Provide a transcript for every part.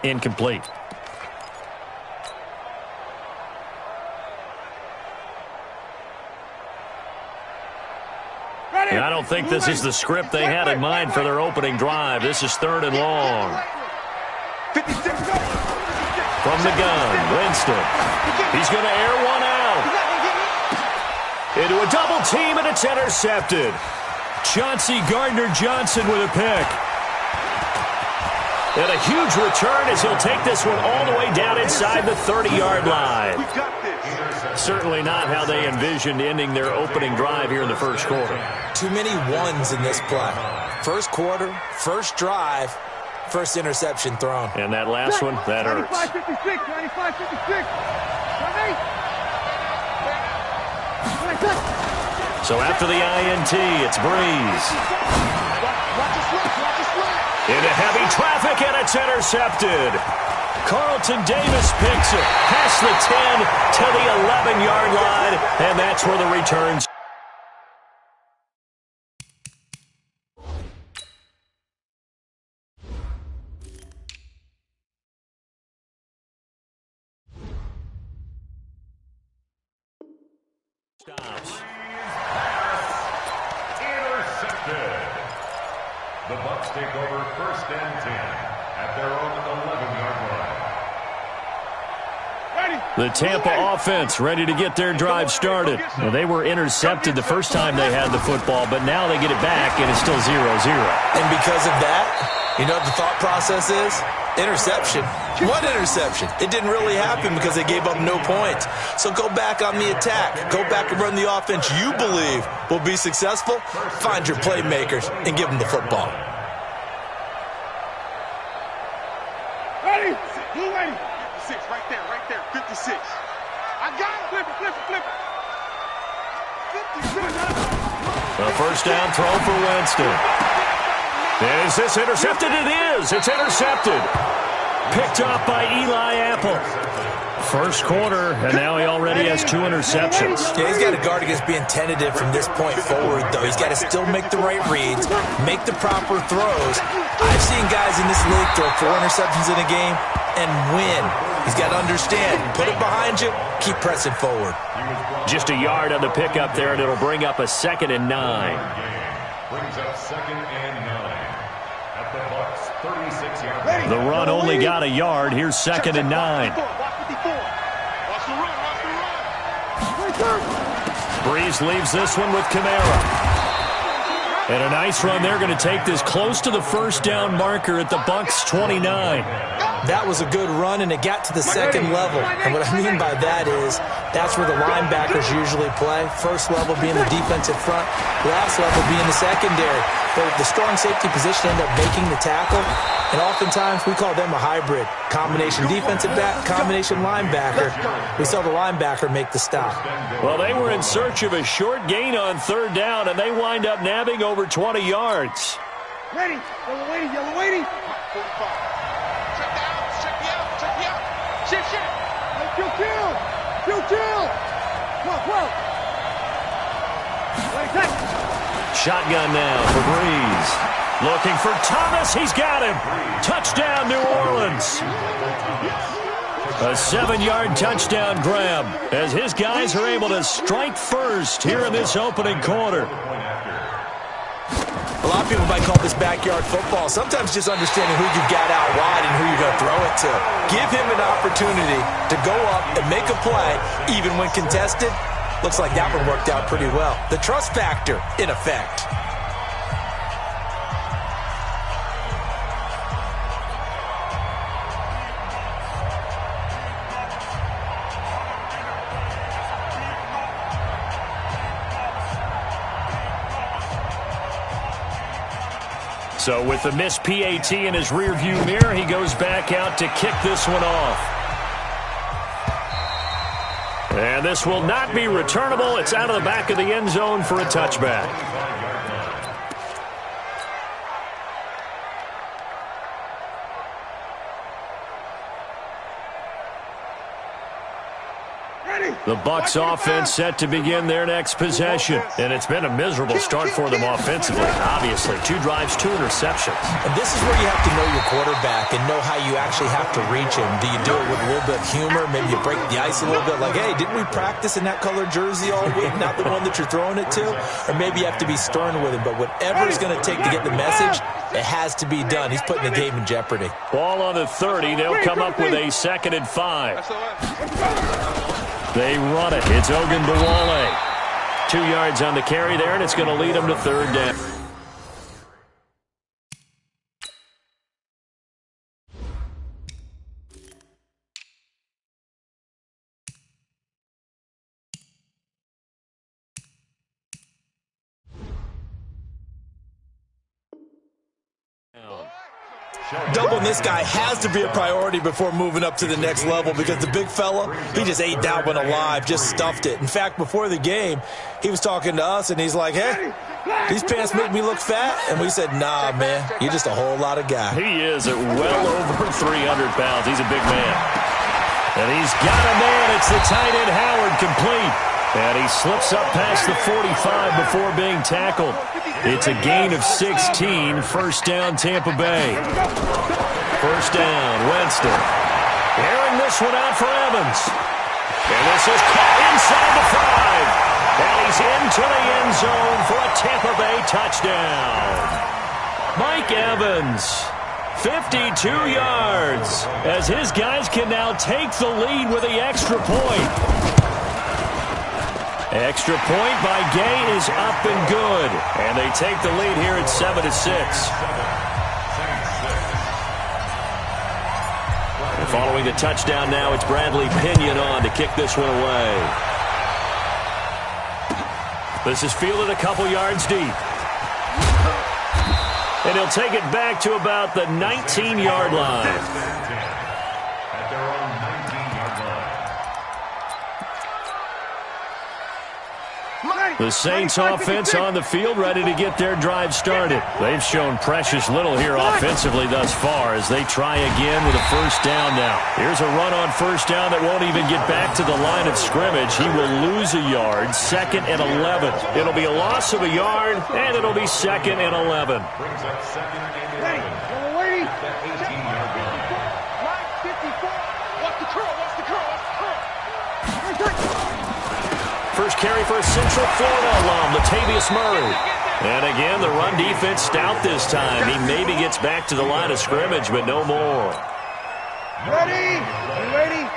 incomplete. And I don't think this is the script they had in mind for their opening drive. This is 3rd and long. From the gun, Winston. He's going to air one out. Into a double team, and it's intercepted. Chauncey Gardner-Johnson with a pick. And a huge return as he'll take this one all the way down inside the 30-yard line. Certainly not how they envisioned ending their opening drive here in the first quarter. Too many ones in this play. First quarter, first drive, first interception thrown. And that last one, that hurts. 95-56, 95-56. So after the INT, it's Breeze. Into heavy traffic, and it's intercepted. Carlton Davis picks it past the 10 to the 11-yard line, and that's where the return stops. Intercepted. The Bucs take over 1st and 10 at their own 11-yard line. The Tampa offense ready to get their drive started. Well, they were intercepted the first time they had the football, but now they get it back, and it's still 0-0. And because of that, you know what the thought process is? Interception. What interception? It didn't really happen because they gave up no points. So go back on the attack. Go back and run the offense you believe will be successful. Find your playmakers and give them the football. Ready? Blue ready. 56, right there, 56. I got it. Flip it. 56. A first down throw for Winston. Is this intercepted? It is. It's intercepted. Picked off by Eli Apple. First quarter, and now he already has 2 interceptions. Yeah, he's got to guard against being tentative from this point forward, though. He's got to still make the right reads, make the proper throws. I've seen guys in this league throw 4 interceptions in a game and win. He's got to understand, put it behind you, keep pressing forward. Just a yard on the pickup there, and it'll bring up a 2nd and 9. Brings up 2nd and 9 at the Bucs 36-yard line. The run only got a yard. Here's 2nd and 9. Breeze leaves this one with Kamara. And a nice run. They're going to take this close to the first down marker at the Bucs 29. That was a good run, and it got to the 2nd level. And what I mean by that is that's where the linebackers usually play. First level being the defensive front, last level being the secondary. But the strong safety position ended up making the tackle, and oftentimes we call them a hybrid. Combination defensive back, combination linebacker. We saw the linebacker make the stop. Well, they were in search of a short gain on 3rd down, and they wind up nabbing over 20 yards. Ready. Yellow lady. 45. Check me out. Kill. Whoa. Shotgun now for Breeze. Looking for Thomas. He's got him. Touchdown, New Orleans. A 7-yard touchdown grab as his guys are able to strike first here in this opening quarter. A lot of people might call this backyard football. Sometimes just understanding who you've got out wide and who you're going to throw it to. Give him an opportunity to go up and make a play, even when contested. Looks like that one worked out pretty well. The trust factor in effect. So with the missed PAT in his rearview mirror, he goes back out to kick this one off. And this will not be returnable. It's out of the back of the end zone for a touchback. The Bucs offense set to begin their next possession. And it's been a miserable start for them offensively. Obviously, 2 drives, 2 interceptions. And this is where you have to know your quarterback and know how you actually have to reach him. Do you do it with a little bit of humor? Maybe you break the ice a little bit like, hey, didn't we practice in that color jersey all week, not the one that you're throwing it to? Or maybe you have to be stern with him. But whatever it's going to take to get the message, it has to be done. He's putting the game in jeopardy. Ball on the 30. They'll come up with a 2nd and 5. They run it. It's Ogunbowale. 2 yards on the carry there, and it's going to lead them to 3rd down. Doubling this guy has to be a priority before moving up to the next level because the big fella, he just ate that one alive, just stuffed it. In fact, before the game, he was talking to us, and he's like, hey, these pants make me look fat? And we said, nah, man, you're just a whole lot of guy. He is at well over 300 pounds. He's a big man. And he's got a man. It's the tight end, Howard, complete. And he slips up past the 45 before being tackled. It's a gain of 16. 1st down, Tampa Bay. 1st down, Winston. Airing this one out for Evans. And this is caught inside the 5. And he's into the end zone for a Tampa Bay touchdown. Mike Evans, 52 yards, as his guys can now take the lead with the extra point. Extra point by Gay is up and good. And they take the lead here at 7-6. And following the touchdown now, it's Bradley Pinion on to kick this one away. This is fielded a couple yards deep. And he'll take it back to about the 19-yard line. The Saints offense on the field, ready to get their drive started. They've shown precious little here offensively thus far as they try again with a 1st down now. Here's a run on 1st down that won't even get back to the line of scrimmage. He will lose a yard, 2nd and 11. It'll be a loss of a yard, and it'll be 2nd and 11. Brings up 2nd and 11. At that 18-yard line. Line 54. Watch the curl, watch the curl, watch the curl. First carry for a Central Florida alum, Latavius Murray. And again, the run defense stout this time. He maybe gets back to the line of scrimmage, but no more. Ready? Ready?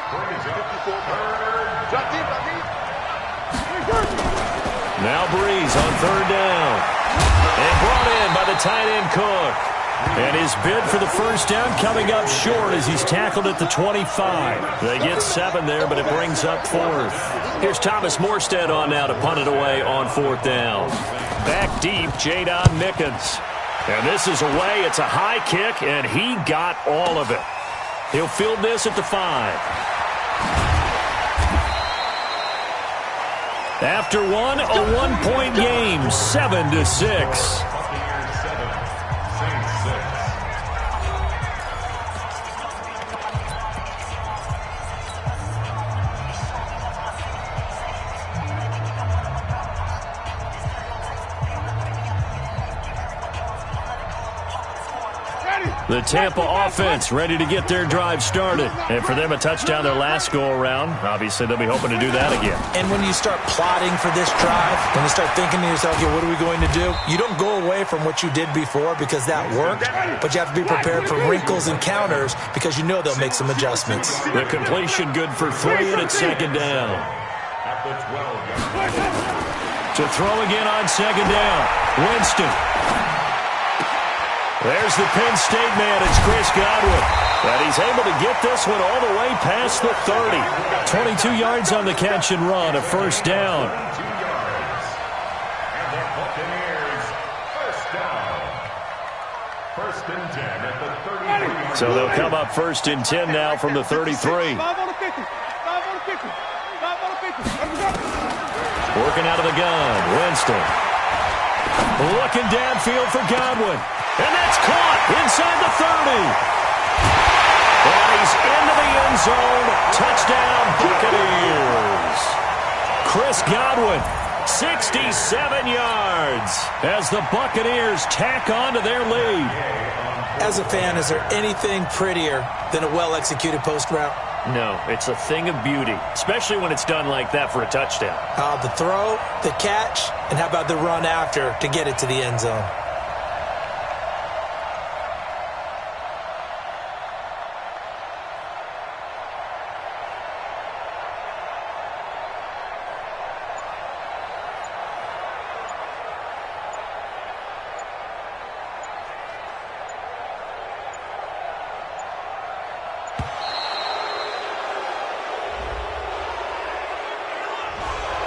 Now Breeze on 3rd down. And brought in by the tight end Cook. And his bid for the 1st down coming up short as he's tackled at the 25. They get 7 there, but it brings up 4th. Here's Thomas Morstead on now to punt it away on 4th down. Back deep, Jadon Mickens. And this is away. It's a high kick, and he got all of it. He'll field this at the 5. After one, a 1-point game, 7-6. The Tampa offense ready to get their drive started. And for them, a touchdown their last go-around. Obviously, they'll be hoping to do that again. And when you start plotting for this drive, when you start thinking to yourself, okay, what are we going to do? You don't go away from what you did before because that worked, but you have to be prepared for wrinkles and counters because you know they'll make some adjustments. The completion good for 3, and it's 2nd down. At the 12-yard line. To throw again on 2nd down. Winston. There's the Penn State man. It's Chris Godwin. And he's able to get this one all the way past the 30. 22 yards on the catch and run, a 1st down. 2 yards. And the Buccaneers, 1st down. 1st and 10 at the 33-yard line. So they'll come up 1st and 10 now from the 33. 5 on the 50. 5 on the 50. 5 on the 50. Working out of the gun, Winston. Looking downfield for Godwin. And that's caught inside the 30. And he's into the end zone. Touchdown, Buccaneers. Chris Godwin. 67 yards as the Buccaneers tack on to their lead. As a fan, is there anything prettier than a well-executed post route? No, it's a thing of beauty, especially when it's done like that for a touchdown. The throw, the catch, and how about the run after to get it to the end zone?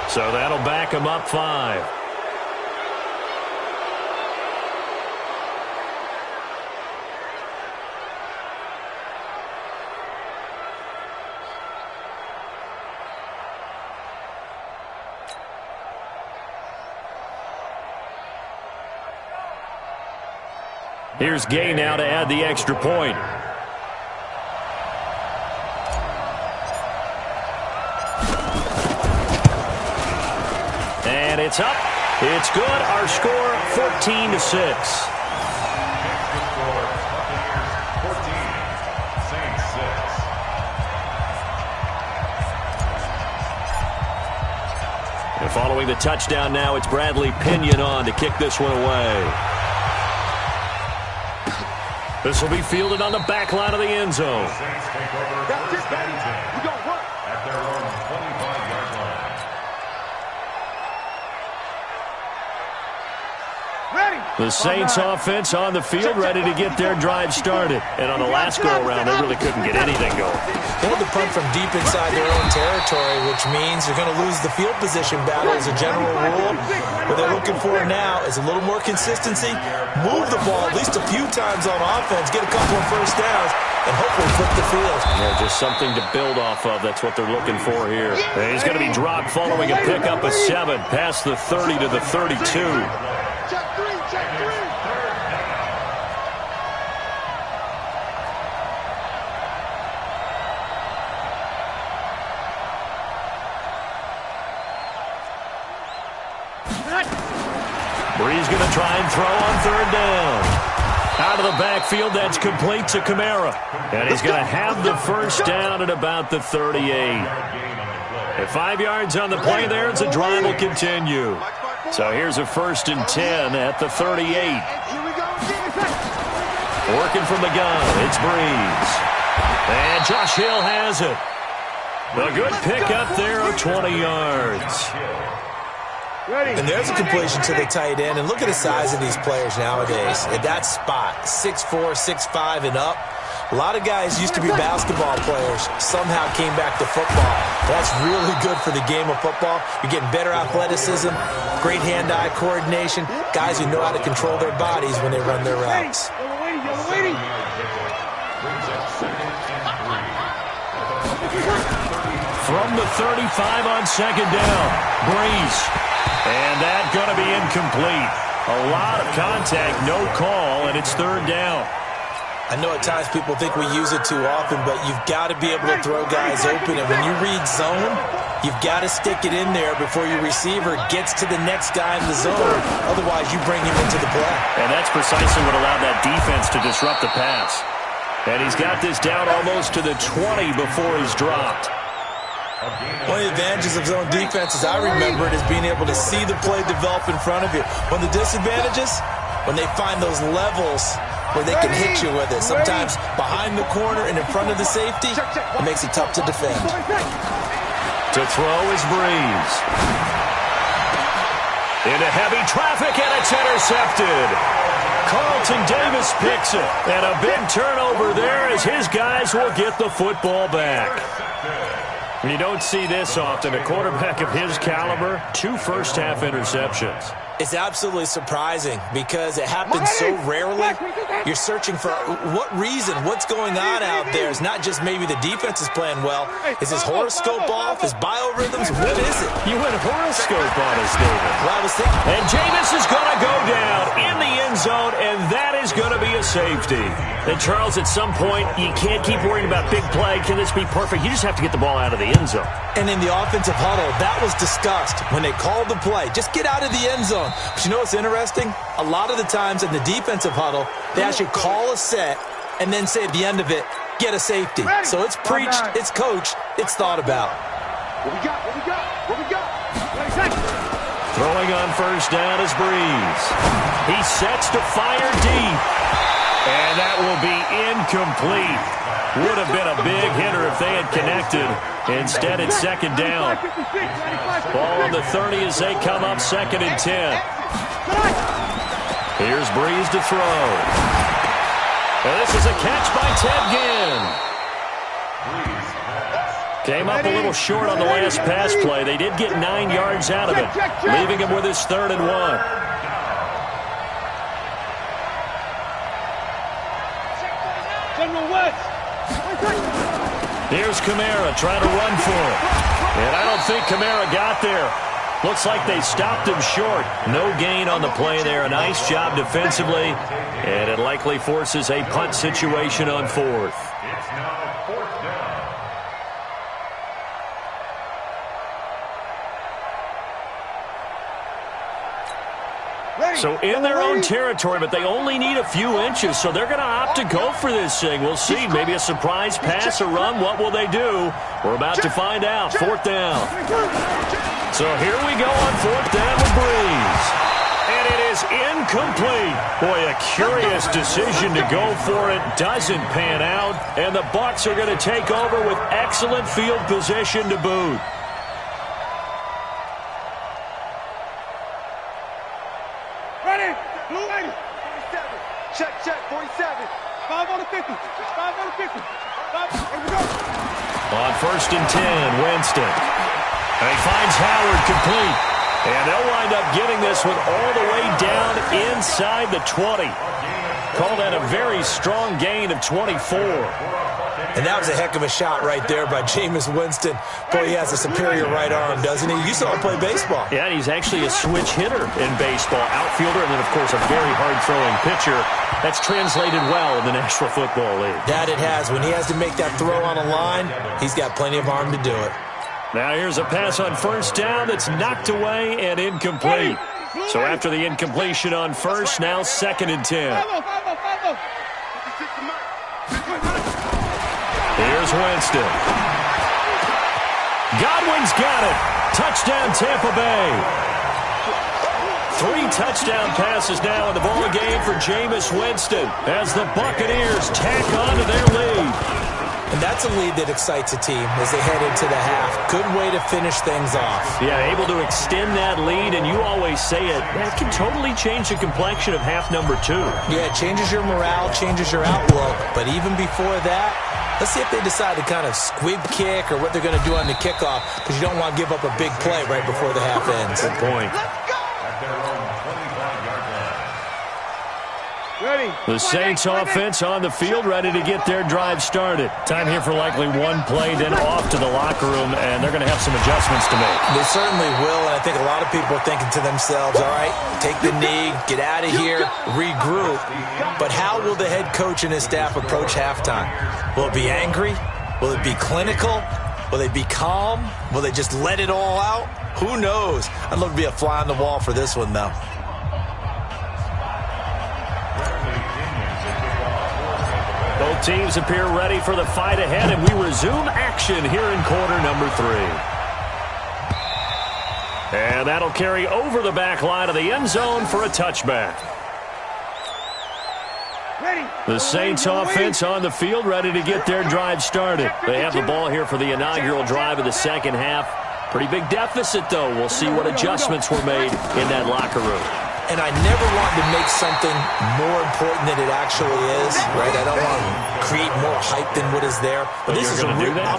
So that'll back him up 5. Here's Gay now to add the extra point. And it's up. It's good. Our score, 14-6. And following the touchdown now, it's Bradley Pinion on to kick this one away. This will be fielded on the back line of the end zone. At their own 25-yard line. The Saints offense on the field, ready to get their drive started. And on the last go-around, they really couldn't get anything going. They had to punt from deep inside their own territory, which means they're going to lose the field position battle as a general rule. What they're looking for now is a little more consistency, move the ball at least a few times on offense, get a couple of first downs, and hopefully flip the field. Yeah, just something to build off of. That's what they're looking for here. And he's going to be dropped following a pickup of 7 past the 30 to the 32. Brees going to try and throw on 3rd down. Out of the backfield, that's complete to Kamara. And he's going to have the first down at about the 38. At 5 yards on the play there, as the drive will continue. So here's a 1st and 10 at the 38. Working from the gun, it's Brees. And Josh Hill has it. A good pickup there of 20 yards. And there's a completion to the tight end. And look at the size of these players nowadays. At that spot, 6'4", 6'5", and up. A lot of guys used to be basketball players, somehow came back to football. That's really good for the game of football. You're getting better athleticism, great hand-eye coordination, guys who know how to control their bodies when they run their routes. From the 35 on 2nd down, Brees. And that's going to be incomplete. A lot of contact, no call, and it's 3rd down. I know at times people think we use it too often, but you've got to be able to throw guys open. And when you read zone, you've got to stick it in there before your receiver gets to the next guy in the zone. Otherwise, you bring him into the play. And that's precisely what allowed that defense to disrupt the pass. And he's got this down almost to the 20 before he's dropped. One of the advantages of zone defense, as I remember it, is being able to see the play develop in front of you. One of the disadvantages, when they find those levels where they can hit you with it. Sometimes behind the corner and in front of the safety, it makes it tough to defend. To throw is Brees. Into heavy traffic, and it's intercepted. Carlton Davis picks it. And a big turnover there as his guys will get the football back. You don't see this often. A quarterback of his caliber, 2 first-half interceptions. It's absolutely surprising because it happens so rarely. You're searching for what reason, what's going on out there. It's not just maybe the defense is playing well. Is his horoscope off? His biorhythms? What is it? You went horoscope on us, David. Well, I was thinking. And Jameis is going to go down in the end zone, and that is going to be a safety. And, Charles, at some point, you can't keep worrying about big play. Can this be perfect? You just have to get the ball out of the end zone. And in the offensive huddle, that was discussed when they called the play. Just get out of the end zone. But you know what's interesting? A lot of the times in the defensive huddle, they actually call a set and then say at the end of it, get a safety. So it's preached, it's coached, it's thought about. What we got? What we got? What we got? Throwing on first down is Breeze. He sets to fire deep. And that will be incomplete. Would have been a big hitter if they had connected. Instead, it's second down. Ball on the 30 as they come up 2nd and 10. Here's Breeze to throw. And this is a catch by Ted Ginn. Came up a little short on the last pass play. They did get 9 yards out of it, leaving him with his 3rd and 1. Here's Kamara trying to run for it. And I don't think Kamara got there. Looks like they stopped him short. No gain on the play there. A nice job defensively. And it likely forces a punt situation on 4th. It's now 4th down. So in their own territory, but they only need a few inches, so they're going to opt to go for this thing. We'll see. Maybe a surprise pass or run. What will they do? We're about to find out. 4th down. So here we go on 4th down with Breeze. And it is incomplete. Boy, a curious decision to go for it. Doesn't pan out. And the Bucs are going to take over with excellent field position to boot. Check, 47. 5 on the 50. 5 on the 50. 5, here we go. On 1st and 10, Winston. And he finds Howard complete. And they'll wind up getting this one all the way down inside the 20. Call that a very strong gain of 24. And that was a heck of a shot right there by Jameis Winston. Boy, he has a superior right arm, doesn't he? You saw him play baseball. Yeah, he's actually a switch hitter in baseball. Outfielder, and then, of course, a very hard-throwing pitcher. That's translated well in the National Football League. That it has. When he has to make that throw on a line, he's got plenty of arm to do it. Now here's a pass on 1st down that's knocked away and incomplete. So after the incompletion on 1st, now 2nd and 10. Here's Winston. Godwin's got it. Touchdown, Tampa Bay. 3 touchdown passes now in the ball game for Jameis Winston as the Buccaneers tack on to their lead. And that's a lead that excites a team as they head into the half. Good way to finish things off. Yeah, able to extend that lead, and you always say it, that can totally change the complexion of half number 2. Yeah, it changes your morale, changes your outlook. But even before that, let's see if they decide to kind of squib kick or what they're going to do on the kickoff, because you don't want to give up a big play right before the half ends. Good point. The Saints offense on the field, ready to get their drive started. Time here for likely one play, then off to the locker room, and they're going to have some adjustments to make. They certainly will, and I think a lot of people are thinking to themselves, all right, take the knee, get out of here, regroup. But how will the head coach and his staff approach halftime? Will it be angry? Will it be clinical? Will they be calm? Will they just let it all out? Who knows? I'd love to be a fly on the wall for this one, though. Both teams appear ready for the fight ahead, and we resume action here in quarter number 3. And that'll carry over the back line of the end zone for a touchback. The Saints offense on the field, ready to get their drive started. They have the ball here for the inaugural drive of the second half. Pretty big deficit, though. We'll see what adjustments were made in that locker room. And I never want to make something more important than it actually is, right? I don't want to create more hype than what is there. But this is I'm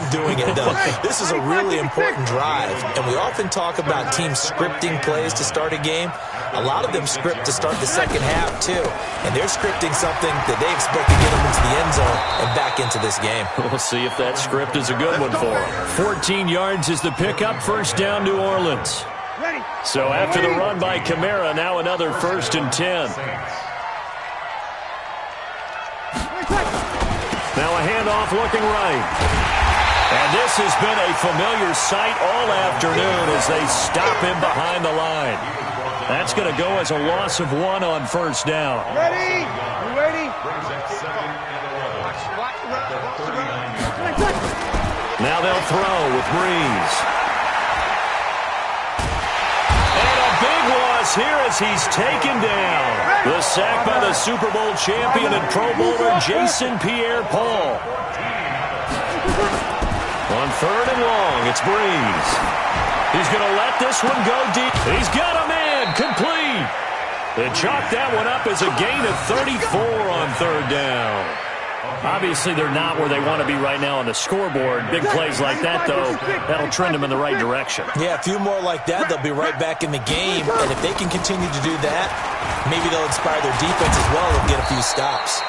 doing it, though. This is a really important drive. And we often talk about teams scripting plays to start a game. A lot of them script to start the second half, too. And they're scripting something that they expect to get them into the end zone and back into this game. We'll see if that script is a good one for them. 14 yards is the pickup, first down, New Orleans. So after the run by Kamara, now another 1st and 10. Now a handoff looking right. And this has been a familiar sight all afternoon as they stop him behind the line. That's going to go as a loss of 1 on 1st down. Ready? You ready? Now they'll throw with Breeze. And a big loss here as he's taken down. The sack by the Super Bowl champion and Pro Bowler Jason Pierre-Paul. On 3rd and long, it's Breeze. He's going to let this one go deep. He's got a man complete. They chalk that one up as a gain of 34 on 3rd down. Obviously, they're not where they want to be right now on the scoreboard. Big plays like that, though, that'll trend them in the right direction. Yeah, a few more like that, they'll be right back in the game. And if they can continue to do that, maybe they'll inspire their defense as well and get a few stops.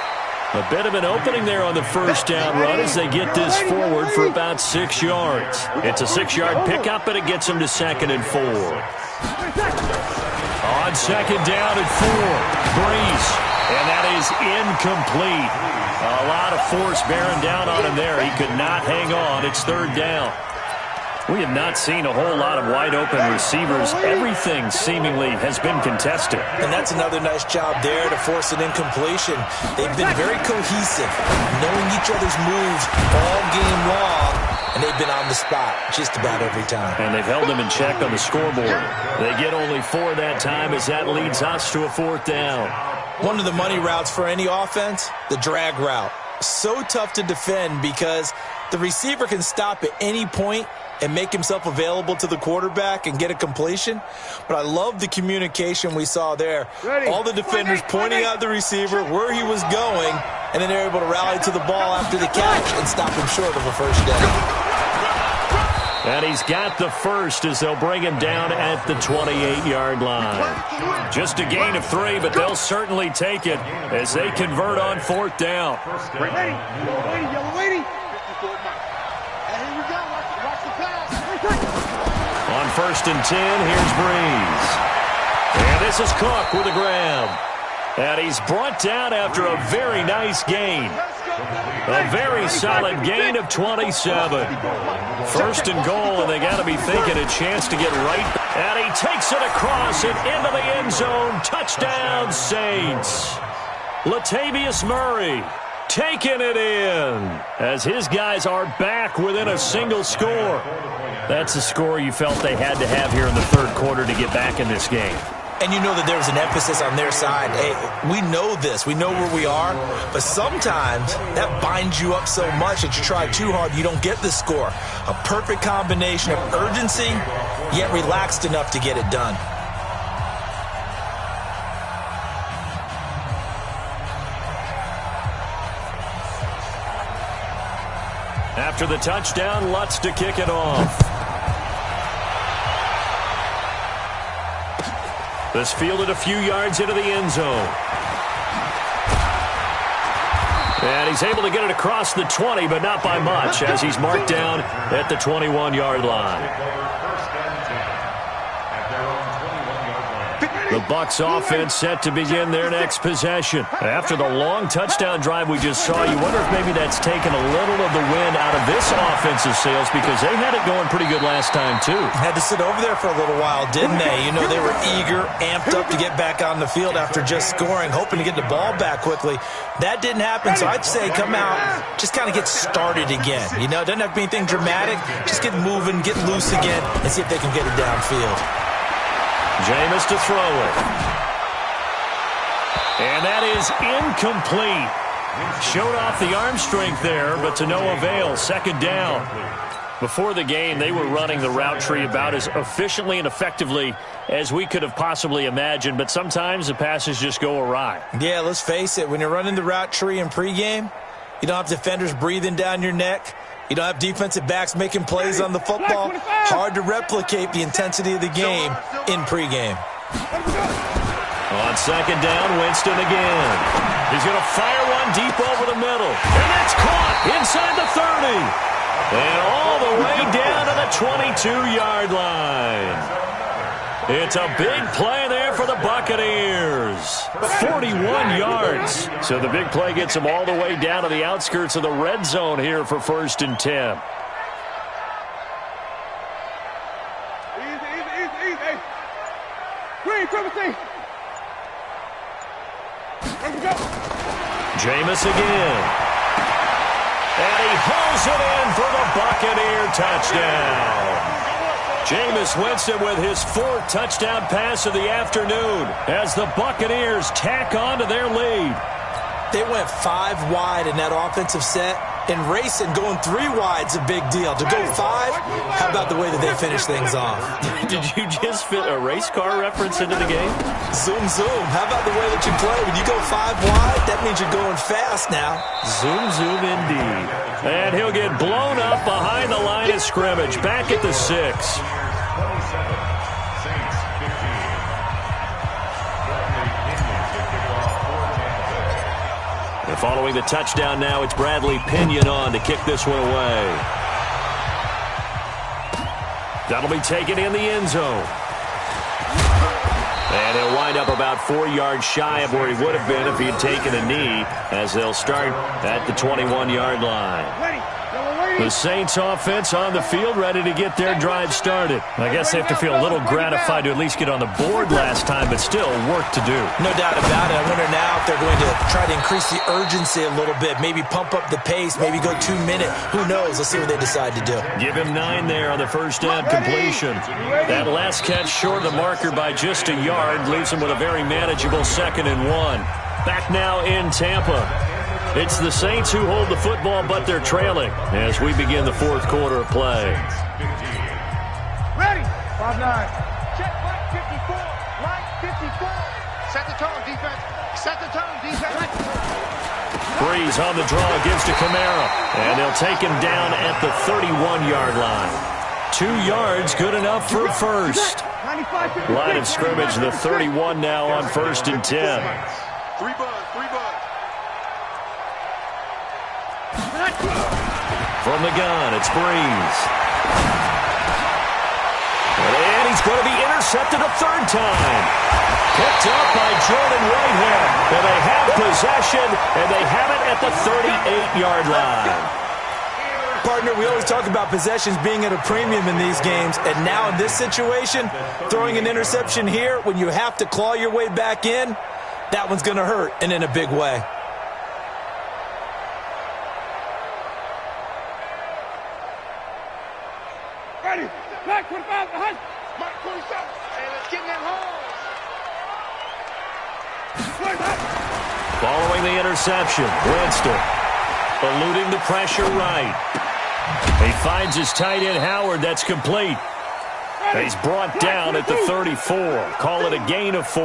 A bit of an opening there on the 1st down run as they get this forward for about 6 yards. It's a 6-yard pickup, but it gets them to 2nd and 4. On 2nd down and 4, Breeze. And that is incomplete. A lot of force bearing down on him there. He could not hang on. It's 3rd down. We have not seen a whole lot of wide-open receivers. Everything seemingly has been contested. And that's another nice job there to force an incompletion. They've been very cohesive, knowing each other's moves all game long, and they've been on the spot just about every time. And they've held them in check on the scoreboard. They get only 4 that time as that leads us to a 4th down. One of the money routes for any offense, the drag route. So tough to defend because the receiver can stop at any point and make himself available to the quarterback and get a completion. But I love the communication we saw there. All the defenders pointing out the receiver, where he was going, and then they're able to rally to the ball after the catch and stop him short of a 1st down. And he's got the first as they'll bring him down at the 28-yard line. Just a gain of 3, but they'll certainly take it as they convert on 4th down. Ready? Yellow lady. On 1st and 10, here's Breeze. And this is Cook with a grab. And he's brought down after a very nice gain. A very solid gain of 27. 1st and goal, and they got to be thinking a chance to get right. And he takes it across and into the end zone. Touchdown, Saints. Latavius Murray taking it in as his guys are back within a single score. That's a score you felt they had to have here in the 3rd quarter to get back in this game. And you know that there's an emphasis on their side. Hey, we know this. We know where we are. But sometimes that binds you up so much that you try too hard, you don't get the score. A perfect combination of urgency, yet relaxed enough to get it done. After the touchdown, Lutz to kick it off. This fielded a few yards into the end zone. And he's able to get it across the 20, but not by much, as he's marked down at the 21-yard line. The Bucs offense set to begin their next possession. After the long touchdown drive we just saw, you wonder if maybe that's taken a little of the wind out of this offensive sails because they had it going pretty good last time, too. Had to sit over there for a little while, didn't they? You know, they were eager, amped up to get back on the field after just scoring, hoping to get the ball back quickly. That didn't happen, so I'd say come out, just kind of get started again. You know, it doesn't have to be anything dramatic. Just get moving, get loose again, and see if they can get it downfield. Jameis to throw it. And that is incomplete. Showed off the arm strength there, but to no avail. 2nd down. Before the game, they were running the route tree about as efficiently and effectively as we could have possibly imagined, but sometimes the passes just go awry. Yeah, let's face it. When you're running the route tree in pregame, you don't have defenders breathing down your neck. You don't have defensive backs making plays on the football. Hard to replicate the intensity of the game in pregame. On second down, Winston again. He's going to fire one deep over the middle. And that's caught inside the 30. And all the way down to the 22-yard line. It's a big play there for the Buccaneers. 41 yards. So the big play gets them all the way down to the outskirts of the red zone here for 1st and 10. Easy. Green, privacy. Here we go. Jameis again. And he hauls it in for the Buccaneer touchdown. Jameis Winston with his 4th touchdown pass of the afternoon as the Buccaneers tack on to their lead. They went 5 wide in that offensive set, and racing going 3 wide's a big deal. To go 5, how about the way that they finish things off? Did you just fit a race car reference into the game? Zoom, zoom. How about the way that you play? When you go 5 wide, that means you're going fast now. Zoom, zoom indeed. And he'll get blown up behind the line of scrimmage, back at the 6. And following the touchdown now, it's Bradley Pinion on to kick this one away. That'll be taken in the end zone. And he'll wind up about 4 yards shy of where he would have been if he had taken a knee, as they'll start at the 21-yard line. The Saints offense on the field, ready to get their drive started. I guess they have to feel a little gratified to at least get on the board last time, but still work to do. No doubt about it. I wonder now if they're going to try to increase the urgency a little bit, maybe pump up the pace, maybe go 2 minutes. Who knows? Let's see what they decide to do. Give him 9 there on the first down completion. That last catch short of the marker by just a yard leaves him with a very manageable 2nd and 1. Back now in Tampa. It's the Saints who hold the football, but they're trailing as we begin the 4th quarter of play. Ready. 5-9. Check line 54. Line 54. Set the tone, defense. Set the tone, defense. Breeze on the draw, gives to Kamara. And they'll take him down at the 31-yard line. 2 yards, good enough for a first. Line of scrimmage, the 31 now on 1st and 10. 3 buzz. From the gun, it's Breeze. And he's going to be intercepted a 3rd time. Picked up by Jordan Whitehead. And they have possession, and they have it at the 38-yard line. Partner, we always talk about possessions being at a premium in these games, and now in this situation, throwing an interception here when you have to claw your way back in, that one's going to hurt, and in a big way. Ready. Back 25 behind. Mark 27. Hey, let's get in that hole. Following the interception, Winston eluding the pressure right. He finds his tight end Howard. That's complete. He's brought down at the 34. Call it a gain of 4.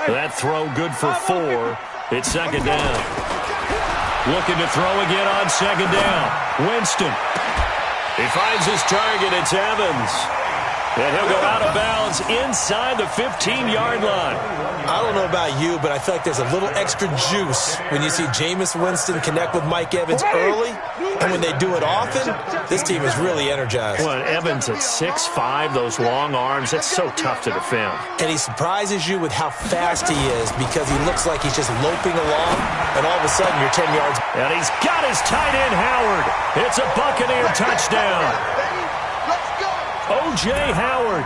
That throw good for 4. It's 2nd down. Looking to throw again on 2nd down. Winston. He finds his target. It's Evans. And he'll go out of bounds inside the 15-yard line. I don't know about you, but I feel like there's a little extra juice when you see Jameis Winston connect with Mike Evans early. And when they do it often, this team is really energized. Well, Evans at 6'5", those long arms, that's so tough to defend. And he surprises you with how fast he is because he looks like he's just loping along, and all of a sudden you're 10 yards. And he's got his tight end Howard. It's a Buccaneer touchdown. O.J. Howard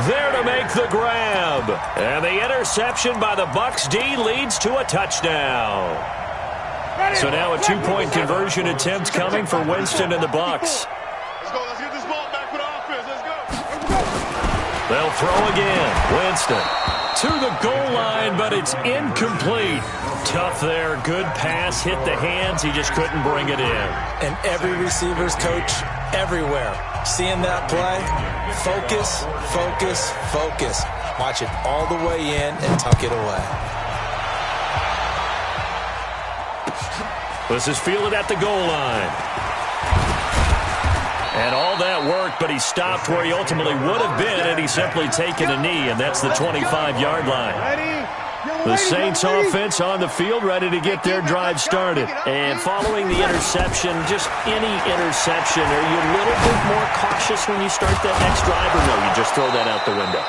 there to make the grab. And the interception by the Bucs D leads to a touchdown. So now a 2-point conversion attempt coming for Winston and the Bucs. Let's go. Let's get this ball back for the offense. Let's go. They'll throw again. Winston to the goal line, but it's incomplete. Tough there. Good pass. Hit the hands. He just couldn't bring it in. And every receiver's coach everywhere. Seeing that play, focus, focus, focus. Watch it all the way in and tuck it away. This is fielded at the goal line. And all that worked, but he stopped where he ultimately would have been had he simply taken a knee, and that's the 25-yard line. The Saints offense on the field, ready to get their drive started. And following the interception, just any interception, are you a little bit more cautious when you start that next drive, or no, you just throw that out the window?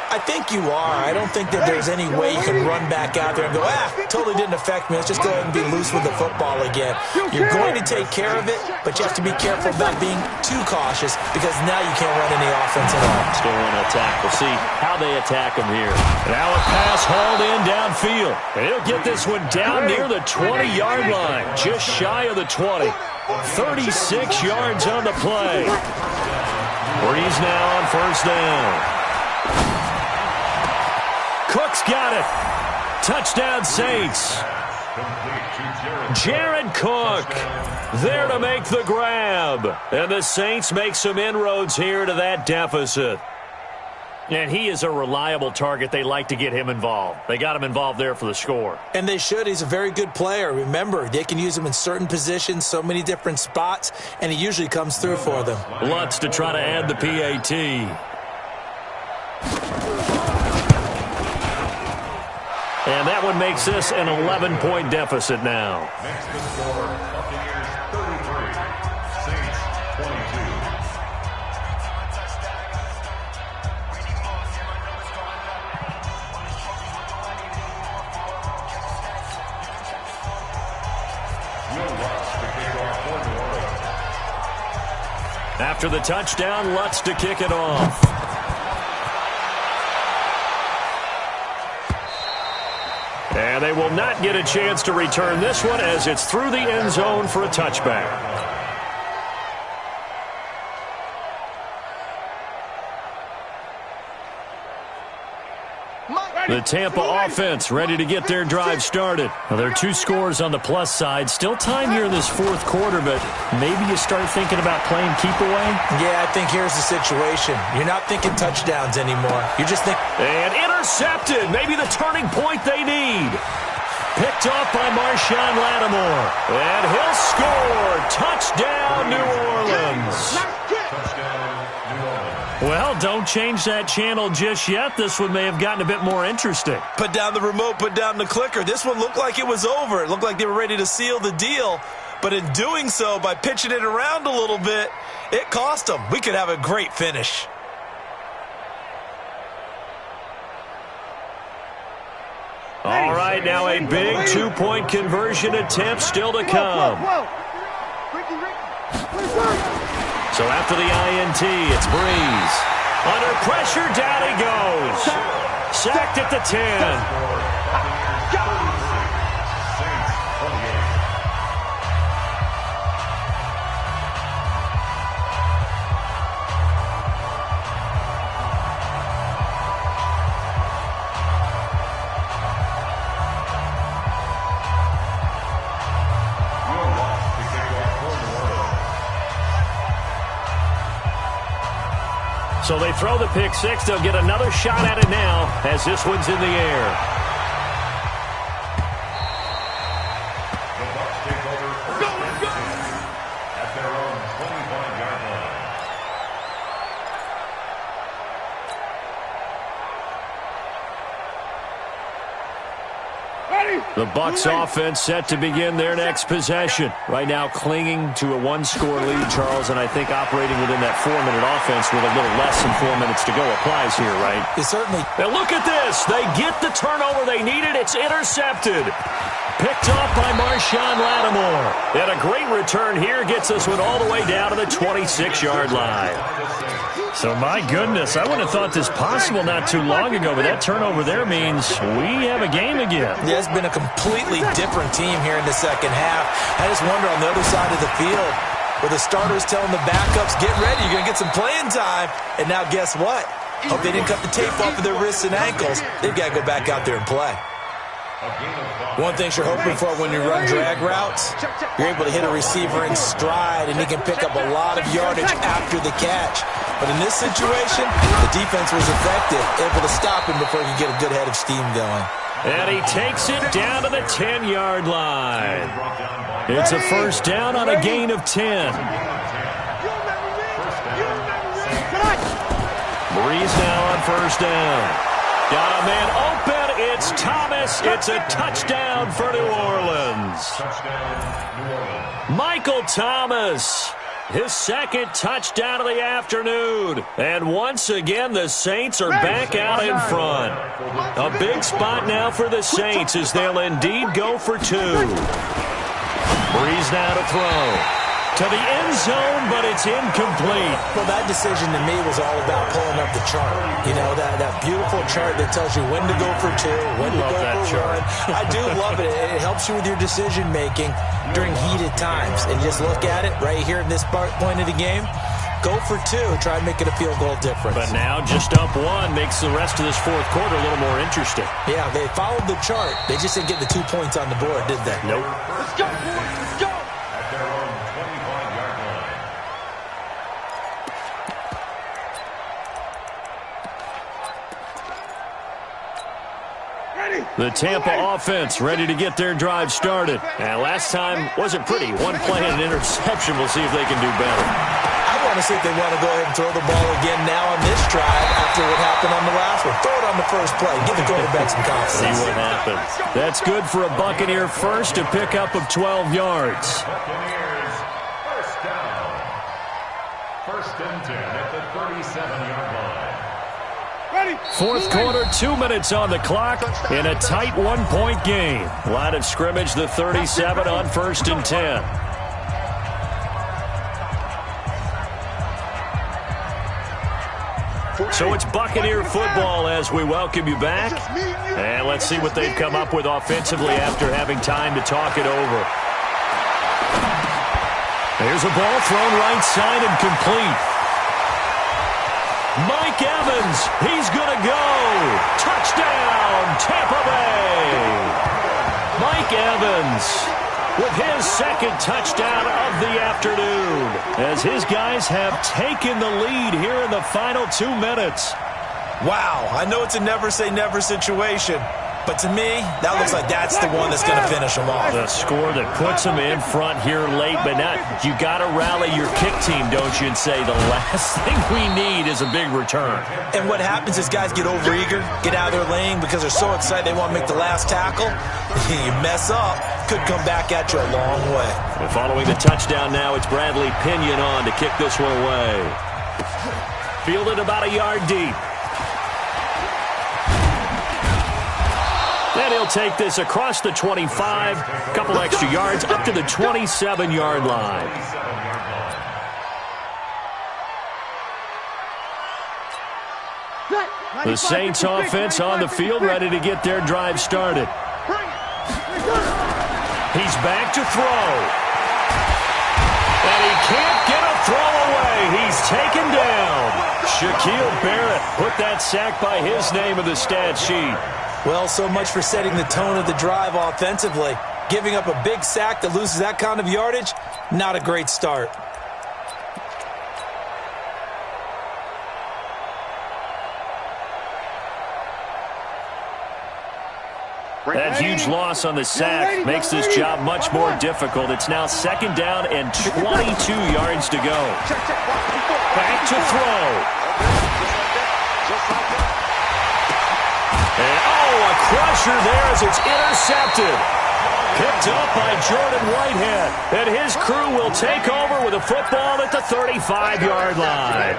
I think you are. I don't think that there's any way you can run back out there and go, totally didn't affect me. Let's just go ahead and be loose with the football again. You're going to take care of it, but you have to be careful about being too cautious because now you can't run any offense at all. Still want to attack. We'll see how they attack him here. Now a pass hauled in downfield. And he'll get this one down near the 20-yard line, just shy of the 20. 36 yards on the play. Breeze now on first down. Cook's got it. Touchdown Saints. Jared Cook there to make the grab. And the Saints make some inroads here to that deficit. And he is a reliable target. They like to get him involved. They got him involved there for the score. And they should. He's a very good player. Remember, they can use him in certain positions, so many different spots, and he usually comes through for them. Lutz to try to add the PAT. And that one makes this an 11-point deficit now. Next to score, Buccaneers 33, Saints 22. Will Lutz to kick off for New Orleans. After the touchdown, Lutz to kick it off. And they will not get a chance to return this one as it's through the end zone for a touchback. The Tampa offense ready to get their drive started. Now, there are two scores on the plus side. Still time here in this fourth quarter, but maybe you start thinking about playing keep away? Yeah, I think here's the situation. You're not thinking touchdowns anymore. You're just thinking... And intercepted. Maybe the turning point they need. Picked off by Marshawn Lattimore. And he'll score. Touchdown, New Orleans. Well, don't change that channel just yet. This one may have gotten a bit more interesting. Put down the remote, put down the clicker. This one looked like it was over. It looked like they were ready to seal the deal. But in doing so, by pitching it around a little bit, it cost them. We could have a great finish. All right, now a big two-point conversion attempt still to come. So after the INT, it's Breeze. Under pressure, down he goes. Sacked at the 10. So they throw the pick six. They'll get another shot at it now as this one's in the air. The Bucs take over first and 10 at their own 25-yard line. The Bucs offense set to begin their next possession. Right now clinging to a one-score lead, Charles, and I think operating within that 4-minute offense with a little less than 4 minutes to go applies here, right? It certainly. Now look at this. They get the turnover they needed. It's intercepted. Picked off by Marshawn Lattimore. And a great return here gets this one all the way down to the 26-yard line. So, my goodness, I wouldn't have thought this possible not too long ago, but that turnover there means we have a game again. Yeah, it's been a completely different team here in the second half. I just wonder on the other side of the field, where the starters telling the backups, get ready, you're going to get some playing time. And now guess what? Hope they didn't cut the tape off of their wrists and ankles. They've got to go back out there and play. One thing you're hoping for when you run drag routes, you're able to hit a receiver in stride, and he can pick up a lot of yardage after the catch. But in this situation, the defense was effective, able to stop him before he could get a good head of steam going. And he takes it down to the 10-yard line. It's a first down on a gain of 10. Breeze now on first down. Got a man open. It's Thomas. It's a touchdown for New Orleans. Michael Thomas, his second touchdown of the afternoon. And once again, the Saints are back out in front. A big spot now for the Saints as they'll indeed go for two. Breeze now to throw. To the end zone, but it's incomplete. Well, that decision to me was all about pulling up the chart. You know, that beautiful chart that tells you when to go for two, when to go for one. I do love it. It helps you with your decision-making during heated times. And just look at it right here in this point of the game. Go for two. Try and make it a field goal difference. But now just up one makes the rest of this fourth quarter a little more interesting. Yeah, they followed the chart. They just didn't get the 2 points on the board, did they? Nope. Let's go, boys. Let's go. At their own 25-yard line. The Tampa offense ready to get their drive started. And last time wasn't pretty. One play and an interception. We'll see if they can do better. I want to see if they want to go ahead and throw the ball again now on this drive after what happened on the last one. Throw it on the first play. Give the quarterback some confidence. See what happens. That's good for a Buccaneer first, a pickup of 12 yards. Buccaneers, first down. First and 10 at the 37-yard line. Fourth quarter, 2 minutes on the clock in a tight one-point game. Line of scrimmage, the 37 on first and 10. So it's Buccaneer football as we welcome you back. And let's see what they've come up with offensively after having time to talk it over. There's a ball thrown right side and complete. Mike Evans, he's going to go. Touchdown, Tampa Bay. Mike Evans with his second touchdown of the afternoon as his guys have taken the lead here in the final 2 minutes. Wow, I know it's a never-say-never situation, but to me, that looks like that's the one that's going to finish them off. The score that puts them in front here late, but not. You got to rally your kick team, don't you, and say the last thing we need is a big return. And what happens is guys get overeager, get out of their lane because they're so excited they want to make the last tackle. You mess up, could come back at you a long way. And following the touchdown now, it's Bradley Pinion on to kick this one away. Fielded about a yard deep. And he'll take this across the 25, a couple extra yards, up to the 27-yard line. The Saints offense on the field, ready to get their drive started. He's back to throw. And he can't get a throw away. He's taken down. Shaquille Barrett put that sack by his name in the stat sheet. Well, so much for setting the tone of the drive offensively. Giving up a big sack that loses that kind of yardage, not a great start. That huge loss on the sack makes this job much more difficult. It's now second down and 22 yards to go. Back to throw. And a crusher there as it's intercepted. Picked up by Jordan Whitehead. And his crew will take over with a football at the 35-yard line.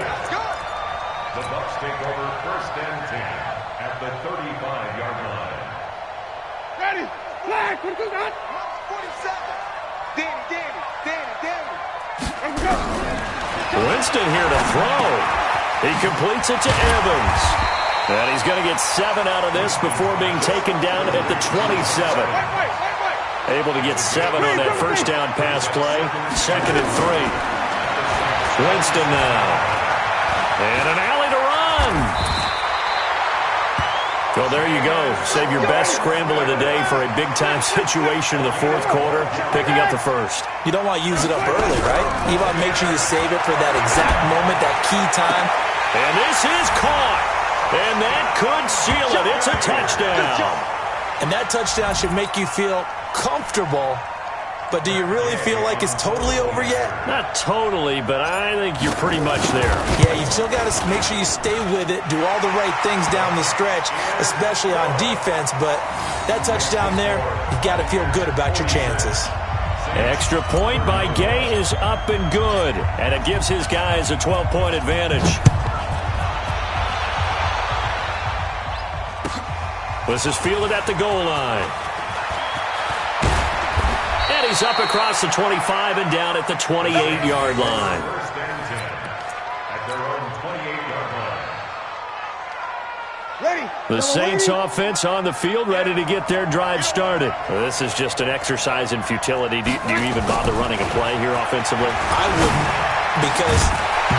The Bucs take over first and 10 at the 35-yard line. Ready? Flag. What you got? 47. Danny. Let's go. Winston here to throw. He completes it to Evans. And he's going to get 7 out of this before being taken down at the 27. Wait. Able to get 7 on that first down pass play. Second and 3. Winston now. And an alley to run. done. Well, there you go. Save your best scramble of the day for a big-time situation in the fourth quarter, picking up the first. You don't want to use it up early, right? You want to make sure you save it for that exact moment, that key time. And this is caught. And that could seal it. It's a touchdown. And that touchdown should make you feel comfortable. But do you really feel like it's totally over yet? Not totally, but I think you're pretty much there. Yeah, you still got to make sure you stay with it, do all the right things down the stretch, especially on defense. But that touchdown there, you got to feel good about your chances. Extra point by Gay is up and good. And it gives his guys a 12-point advantage. This is fielded at the goal line. And he's up across the 25 and down at the 28-yard line. First and 10 at their own 28-yard line. Ready. The Saints offense on the field, ready to get their drive started. This is just an exercise in futility. Do you even bother running a play here offensively? I wouldn't, because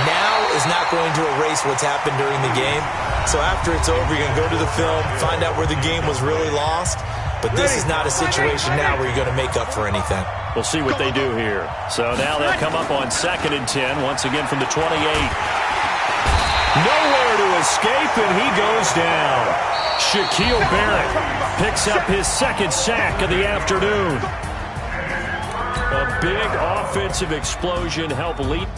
now is not going to erase what's happened during the game. So after it's over, you're going to go to the film, find out where the game was really lost. But this is not a situation now where you're going to make up for anything. We'll see what they do here. So now they'll come up on 2nd and 10, once again from the 28. Nowhere to escape, and he goes down. Shaquille Barrett picks up his 2nd sack of the afternoon. A big offensive explosion helped lead.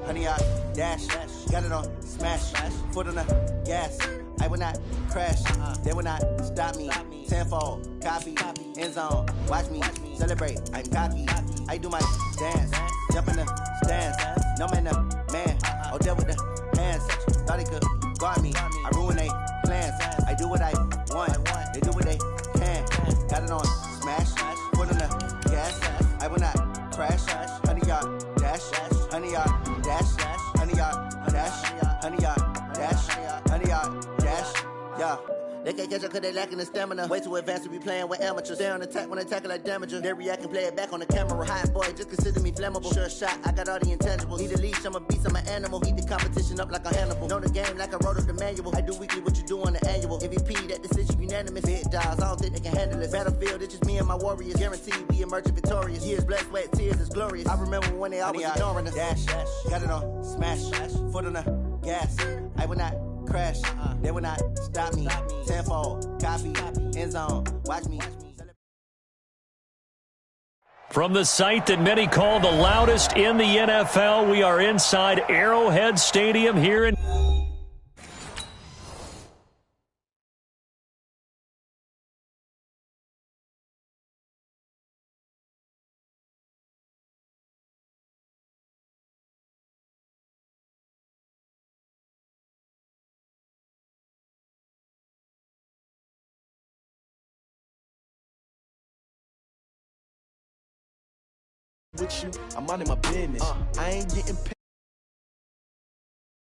Honey, I dash, got it on smash, foot on the gas. I will not crash, they will not stop me. Tenfold, copy, end zone, watch me celebrate. I'm cocky, I do my dance, jump in the stands. No man, man, oh there with the hands. Thought he could guard me, I ruin they plans. I do what I want, they do what they can. Got it on smash, foot on the gas. I will not crash, honey, y'all dash, honey, y'all dash, honey, y'all dash, honey, y'all dash, honey, y'all dash, yeah. They can't catch up cause they lacking the stamina. Way too advanced to be playing with amateurs. Stay on attack when attack like damager. They react and play it back on the camera. Hot boy, just consider me flammable. Sure shot, I got all the intangibles. Need a leash, I'm a beast, I'm an animal. Eat the competition up like a Hannibal. Know the game like I wrote up the manual. I do weekly what you do on the annual. MVP, that decision unanimous. Big dogs, I don't think they can handle it. Battlefield, it's just me and my warriors. Guaranteed we emerging victorious. Years, blood, sweat, tears, it's glorious. I remember when they always ignoring us. Dash, got it on smash, foot on the gas. I will not crash, they will not stop me. Tenfold, copy, end zone, watch me. From the site that many call the loudest in the NFL, we are inside Arrowhead Stadium here in... With you, I'm minding my business. I ain't getting paid.